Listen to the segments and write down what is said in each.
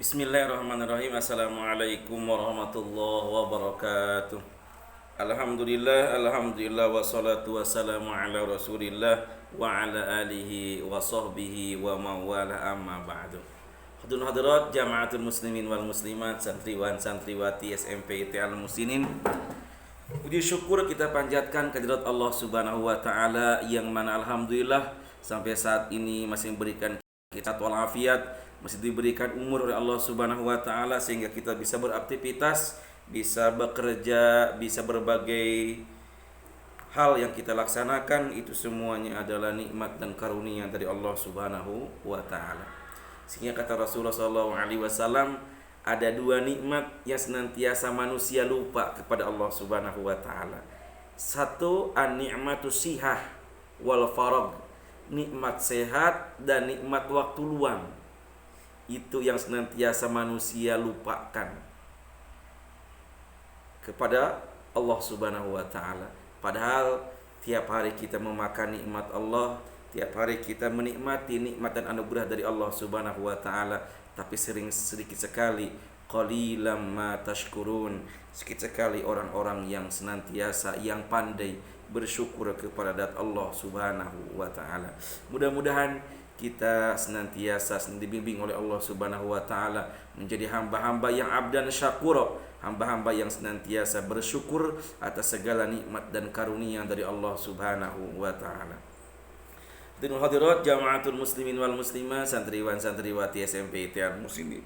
Bismillahirrahmanirrahim. Assalamualaikum warahmatullahi wabarakatuh. Alhamdulillah wassalatu wassalamu ala Rasulillah wa ala alihi wa sahbihi wa mawala amma ba'du. Hadirin hadirat jamaatul muslimin wal muslimat, santriwan santriwati SMP Al Musinin. Puji syukur kita panjatkan kehadirat Allah Subhanahu wa taala yang mana alhamdulillah sampai saat ini masih memberikan kita walafiat, masih diberikan umur oleh Allah Subhanahu wa taala sehingga kita bisa beraktivitas, bisa bekerja, bisa berbagai hal yang kita laksanakan. Itu semuanya adalah nikmat dan karunia dari Allah Subhanahu wa taala. Sehingga kata Rasulullah SAW, ada dua nikmat yang senantiasa manusia lupa kepada Allah Subhanahu wa taala. Satu, an-ni'matu sihah wal farag, nikmat sehat dan nikmat waktu luang. Itu yang senantiasa manusia lupakan kepada Allah Subhanahu wa taala. Padahal tiap hari kita memakan nikmat Allah, tiap hari kita menikmati nikmat dan anugerah dari Allah Subhanahu wa taala, tapi sedikit sekali qalilam ma tashkurun, sedikit sekali orang-orang yang senantiasa yang pandai bersyukur kepada zat Allah Subhanahu wa taala. Mudah-mudahan kita senantiasa dibimbing oleh Allah Subhanahu wa taala menjadi hamba-hamba yang abdan syakura, hamba-hamba yang senantiasa bersyukur atas segala nikmat dan karunia dari Allah Subhanahu wa taala. Dan hadirat jamaatul muslimin wal muslimat, santriwan santriwati SMP Al Musinin.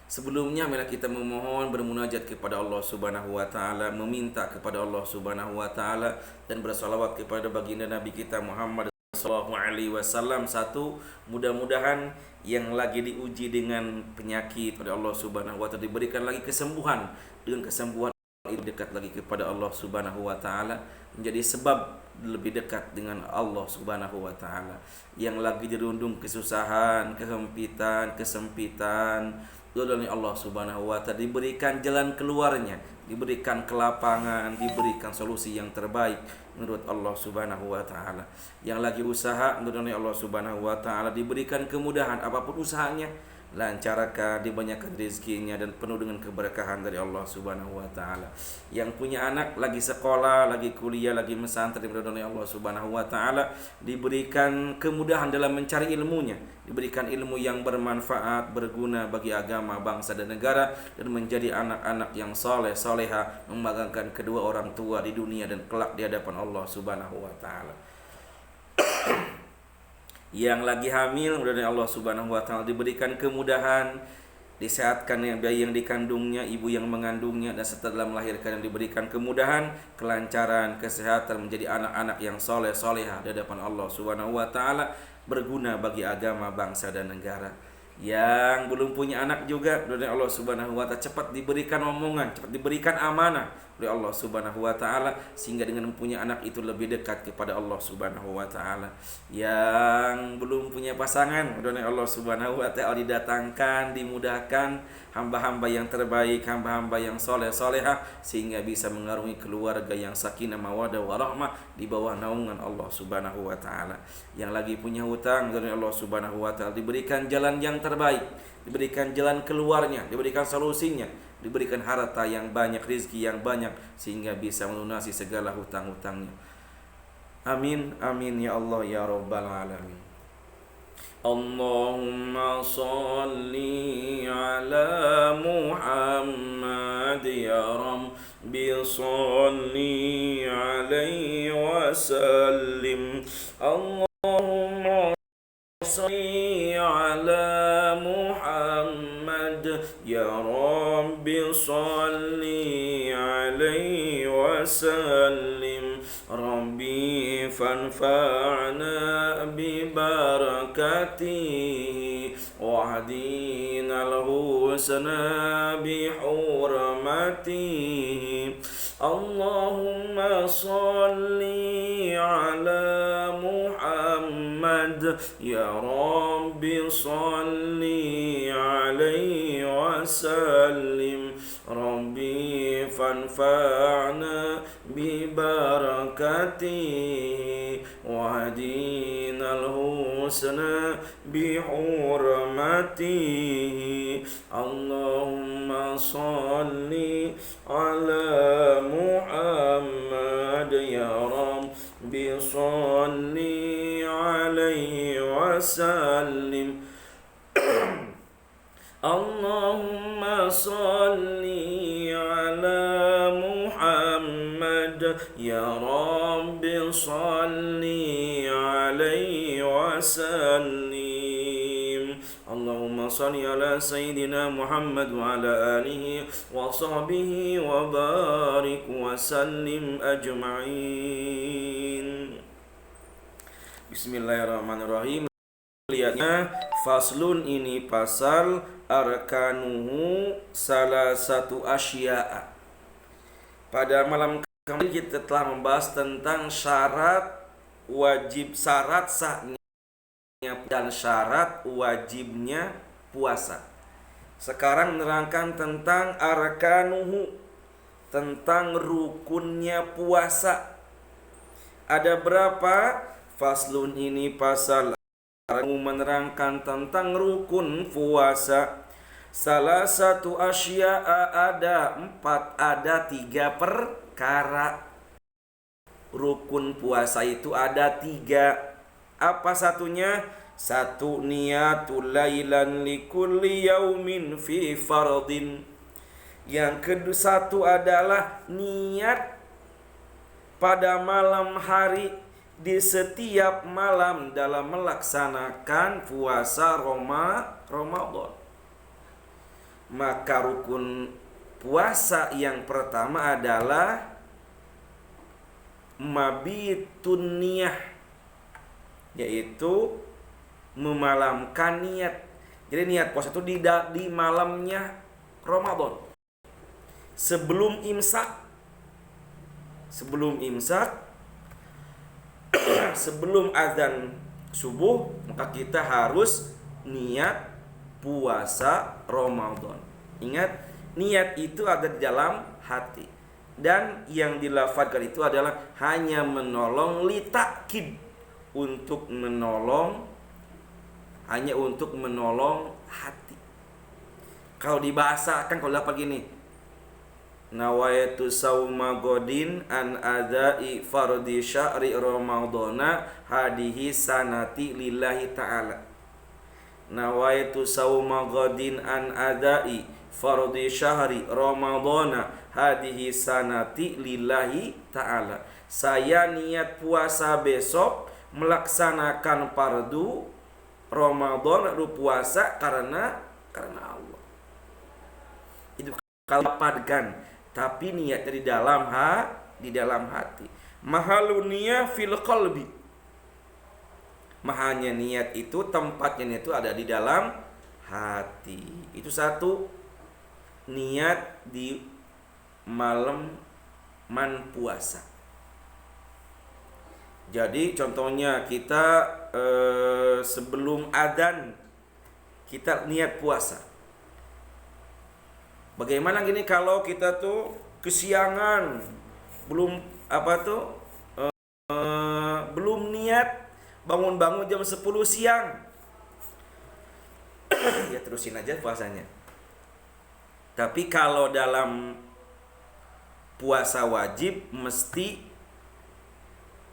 Sebelumnya marilah kita memohon bermunajat kepada Allah Subhanahu wa taala, meminta kepada Allah Subhanahu wa taala dan bersalawat kepada baginda Nabi kita Muhammad sallallahu alaihi wasallam. Satu, mudah-mudahan yang lagi diuji dengan penyakit oleh Allah Subhanahu wa taala diberikan lagi kesembuhan. Dengan kesembuhan itu dekat lagi kepada Allah Subhanahu wa taala, menjadi sebab lebih dekat dengan Allah Subhanahu wa taala. Yang lagi dirundung kesusahan, kehempitan, kesempitan, oleh Allah Subhanahu wa taala diberikan jalan keluarnya, diberikan kelapangan, diberikan solusi yang terbaik menurut Allah Subhanahu wa taala. Yang lagi usaha menurut Allah Subhanahu wa taala diberikan kemudahan apapun usahanya, lancarkan, dibanyakan rezekinya dan penuh dengan keberkahan dari Allah Subhanahu wa taala. Yang punya anak lagi sekolah, lagi kuliah, lagi mesantren menurut Allah Subhanahu wa taala diberikan kemudahan dalam mencari ilmunya, diberikan ilmu yang bermanfaat, berguna bagi agama, bangsa dan negara, dan menjadi anak-anak yang saleh, saleha, membanggakan kedua orang tua di dunia dan kelak di hadapan Allah Subhanahu wa taala. Yang lagi hamil dari Allah Subhanahu wa taala diberikan kemudahan, disehatkan yang bayi yang dikandungnya, ibu yang mengandungnya, dan setelah melahirkan yang diberikan kemudahan, kelancaran, kesehatan, menjadi anak-anak yang soleh solehah di hadapan Allah Subhanahu wa taala, berguna bagi agama, bangsa dan negara. Yang belum punya anak juga dari Allah Subhanahu wa taala cepat diberikan omongan, cepat diberikan amanah oleh Allah Subhanahu wa taala, sehingga dengan mempunyai anak itu lebih dekat kepada Allah Subhanahu wa taala. Yang belum punya pasangan dari Allah Subhanahu wa taala didatangkan, dimudahkan hamba-hamba yang terbaik, hamba-hamba yang soleh solehah, sehingga bisa mengarungi keluarga yang sakinah mawaddah warahmah di bawah naungan Allah Subhanahu wa taala. Yang lagi punya hutang dari Allah Subhanahu wa taala diberikan jalan yang terbaik, diberikan jalan keluarnya, diberikan solusinya, diberikan harta yang banyak, rizki yang banyak, sehingga bisa melunasi segala hutang-hutangnya. Amin amin ya Allah ya rabbal alamin. Allahumma salli ala Muhammad ya Rabbi salli alaihi wasallim. Allahumma salli ala Muhammad ya Rabbi salli alaihi wasallim. Rabbi fanfa'na bibarakatihi wahdina al-husna bihurmatihi. Allahumma salli ala Muhammad ya Rabbi salli alaihi wasallim. Rabbi fanfa'na bibarakatihi wahdina al-husna الحسنى بحرمته اللهم صل على محمد يا رب صل عليه وسلم اللهم صل على محمد يا رب صل عليه وسلم اللهم صل على سيدنا محمد وعلى آله وصحبه وبارك وسلم أجمعين. Bismillahirrahmanirrahim. Lihatnya faslun, ini pasal arkanuhu salah satu asya'a. Pada malam kemarin kita telah membahas tentang syarat wajib, syarat sahnya dan syarat wajibnya puasa. Sekarang menerangkan tentang arkanuhu, tentang rukunnya puasa. Ada berapa? Faslun ini pasal menerangkan tentang rukun puasa. Salah satu asya'a, ada 4, ada 3 perkara. Rukun puasa itu ada 3. Apa satunya? 1, niyatul lailan likulli yaumin fi fardin. Yang kedua, 1 adalah niat pada malam hari, di setiap malam dalam melaksanakan puasa Ramadan. Maka rukun puasa yang pertama adalah mabitun niyah, yaitu memalamkan niat. Jadi niat puasa itu di malamnya Ramadan, sebelum imsak, sebelum azan subuh, maka kita harus niat puasa Ramadan. Ingat, niat itu ada di dalam hati, dan yang dilafadzkan itu adalah hanya menolong litakid, untuk menolong, hanya untuk menolong hati. Kalau dibahasakan, kalau dapat gini, nawaitu sauma godin an adai fardi syahri ramadana hadihi sanati lillahi ta'ala. Nawaitu sauma godin an adai fardi syahri ramadana hadihi sanati lillahi ta'ala. Saya niat puasa besok, melaksanakan fardu Ramadan, puasa karena Allah. Itu kalau padkan, tapi niatnya di dalam hati. Mahalun niyah fil qalbi. Mahalnya niat itu, tempatnya itu ada di dalam hati. Itu 1, niat di malam puasa. Jadi contohnya kita sebelum adzan kita niat puasa. Bagaimana gini kalau kita tuh kesiangan, belum belum niat, bangun jam 10 siang. Ya terusin aja puasanya. Tapi kalau dalam puasa wajib mesti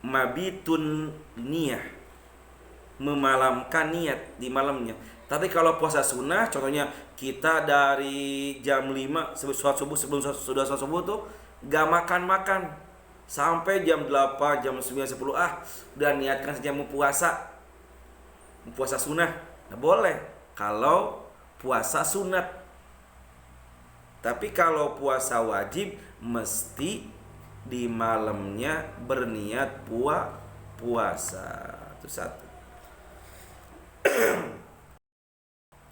mabitun niyah, memalamkan niat di malamnya. Tapi kalau puasa sunnah, contohnya kita dari jam 5 sebelum sudah sholat subuh tuh gak makan sampai jam 8, jam 9, 10, udah niatkan saja mau puasa sunnah. Nah, boleh kalau puasa sunat. Tapi kalau puasa wajib mesti di malamnya berniat puasa. Itu 1.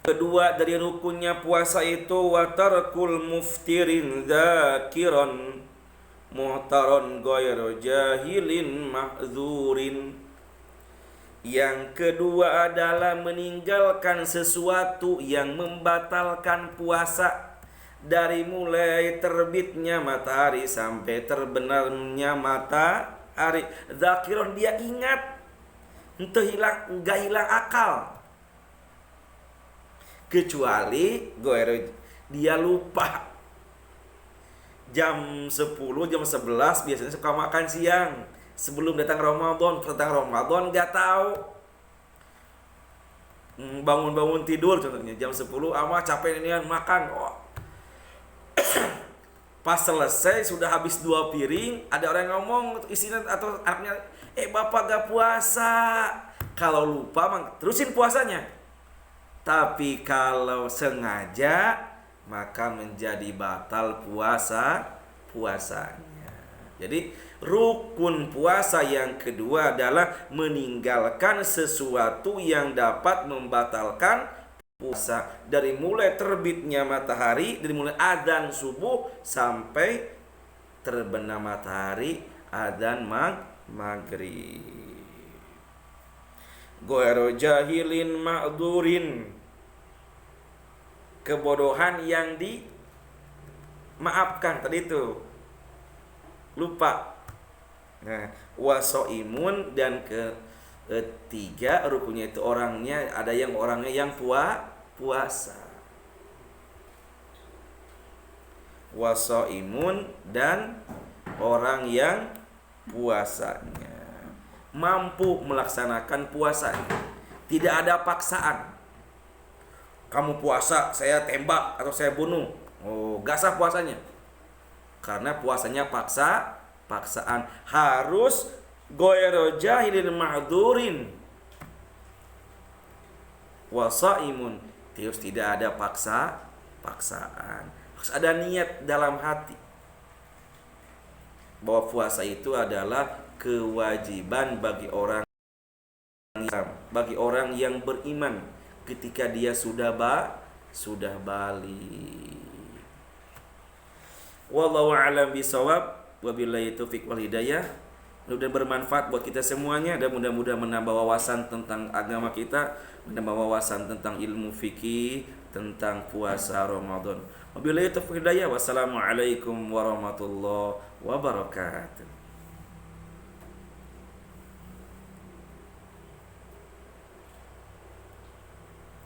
Kedua dari rukunnya puasa itu watarkul muftirin dzakiran muhtaron ghairu jahilin mahzurin. Yang kedua adalah meninggalkan sesuatu yang membatalkan puasa, dari mulai terbitnya matahari sampai terbenamnya matahari. Dzakiran, dia ingat. enggak hilang akal. Kecuali dia lupa. Jam 10, jam 11 biasanya suka makan siang. Sebelum datang Ramadan nggak tahu. Bangun-bangun tidur contohnya jam 10, capek ini makan. Pas selesai sudah habis 2 piring, ada orang yang ngomong isinya atau anaknya, bapak gak puasa. Kalau lupa terusin puasanya. Tapi kalau sengaja maka menjadi batal puasanya. Jadi rukun puasa yang kedua adalah meninggalkan sesuatu yang dapat membatalkan puasa. Dari mulai terbitnya matahari, dari mulai adzan subuh sampai terbenam matahari, adzan maghrib. Ghairu jahilin ma'durin, kebodohan yang dimaafkan tadi itu, lupa. Nah, wasoimun, dan ketiga rukunnya itu orangnya yang puasa. Wasoimun, dan orang yang puasanya mampu melaksanakan puasanya, tidak ada paksaan. Kamu puasa, saya tembak atau saya bunuh. Gak sah puasanya. Karena puasanya paksaan. Harus ghairu jahilin ma'durin wasaimun, terus tidak ada paksaan. Harus ada niat dalam hati bahwa puasa itu adalah kewajiban bagi orang yang beriman ketika dia sudah balik. Wallahu a'lam bishawab. Wabillahi taufiq wal hidayah. Mudah bermanfaat buat kita semuanya, dan mudah-mudahan menambah wawasan tentang agama kita, menambah wawasan tentang ilmu fikih, tentang puasa Ramadan. Wabillahi taufiq wal hidayah. Wassalamualaikum warahmatullahi wabarakatuh.